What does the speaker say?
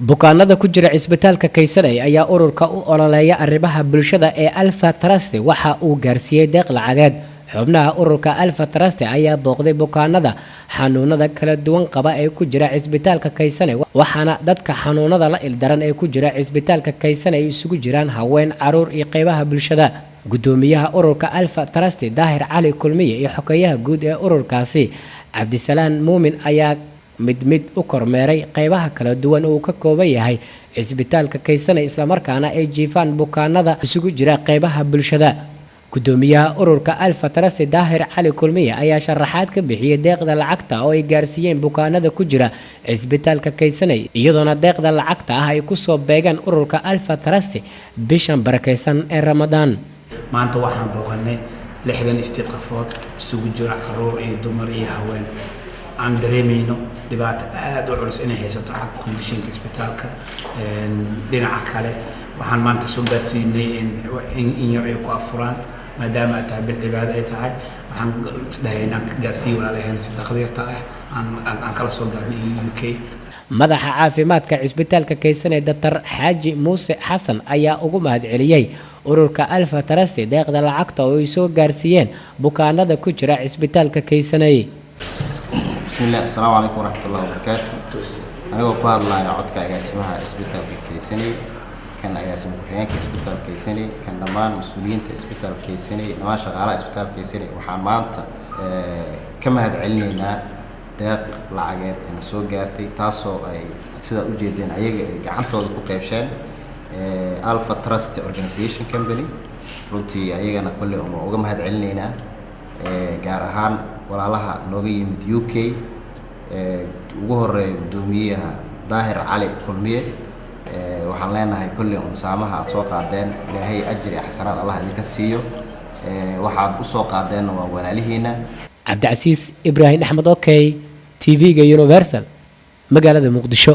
bukaanada ku jira cisbitaalka Kaysanay ayaa ururka u ololeeya arrimaha bulshada ee Alpha Trust waxa uu gaarsiiyay deeq lacageed. xubnaha ururka Alpha Trust ayaa booqday bukaanada xanuunada kala duwan qaba ee ku jira cisbitaalka Kaysanay, waxaana dadka xanuunada la ildaran ee ku jira cisbitaalka Kaysanay isugu jiraan haween, caruur iyo qaybaha bulshada. gudoomiyaha ururka Alpha Trust Daahir Cali Kulmiye iyo xogeyaha guud ee ururkaasi Cabdisalaan Muumin ayaa mid u kormeeray qaybaha kala duwan oo ka kooban yahay cisbitaalka Kaysanay isla markaana ay jiifaan bukaanada isugu jira qaybaha bulshada. gudoomiyaha ururka Alpha Trust Daahir Cali Kulmiye ayaa sharaxaad ka bixiyay deeqda lacagta oo ay gaarsiiyeen bukaanada ku jira cisbitaalka Kaysanay, iyadoona deeqda lacagta ah ay ku soo beegaan ururka Alpha Trust bishan barakeysan ee Ramadaan. maanta waxaan booqanay 60 qofood isugu jira caruur iyo dumar iyo haween aan dareemayno dhibaato aad u culus inay haysato xagga conditionka isbitaalka. dhinaca kale waxaan maanta soo gaarsiinay in yar ay ku afuraan maadaama ay tahay bil cibaado ay tahay. waxaan isdhahaynaa gaarsiin walaalaheen si dhaqaatiirta ah aan kala soo gaarnay UK. madaxa caafimaadka cisbitaalka Kaysanay Dr. Xaaji Muuse Xasan ayaa ugu mahadceliyay ururka Alpha Trust deeqda lacagta oo ay soo gaarsiiyeen bukaanada ku jira cisbitaalka Kaysanay. bismillah, assalaamu calaykum waraxmatullaahi wabarakaatuh. anigoo ku hadlaaya codka agaasimaha isbitaalka Kaysanay, kan agaasima ku-xigeenka isbitaalka Kaysanay, kan dhammaan mas'uuliyiinta isbitaalka Kaysanay, dhammaan shaqaalaha isbitaalka Kaysanay, waxaan maanta ka mahadcelinaynaa deeq lacageed ee soo gaartay taasoo ay sida u jeedeen ayaga ay gacantooda ku qaybsheen Alpha Trust Organization Company. runtii ayagana kulli uga mahadcelinaynaa gaar ahaan walaalaha nooga yimid UK ugu horeeya gudoomiyaha Daahir Cali Kulmiye. waxaan leenahay kulli saamaha aad soo qaadeen ilaahay ajri iyo xasanaad Allah idinka siiyo. waxaad u soo qaadeen waa walaalihiina. Cabdi Casiis Ibrahim Axmed, OK TV ga Universal magaalada Muqdisho.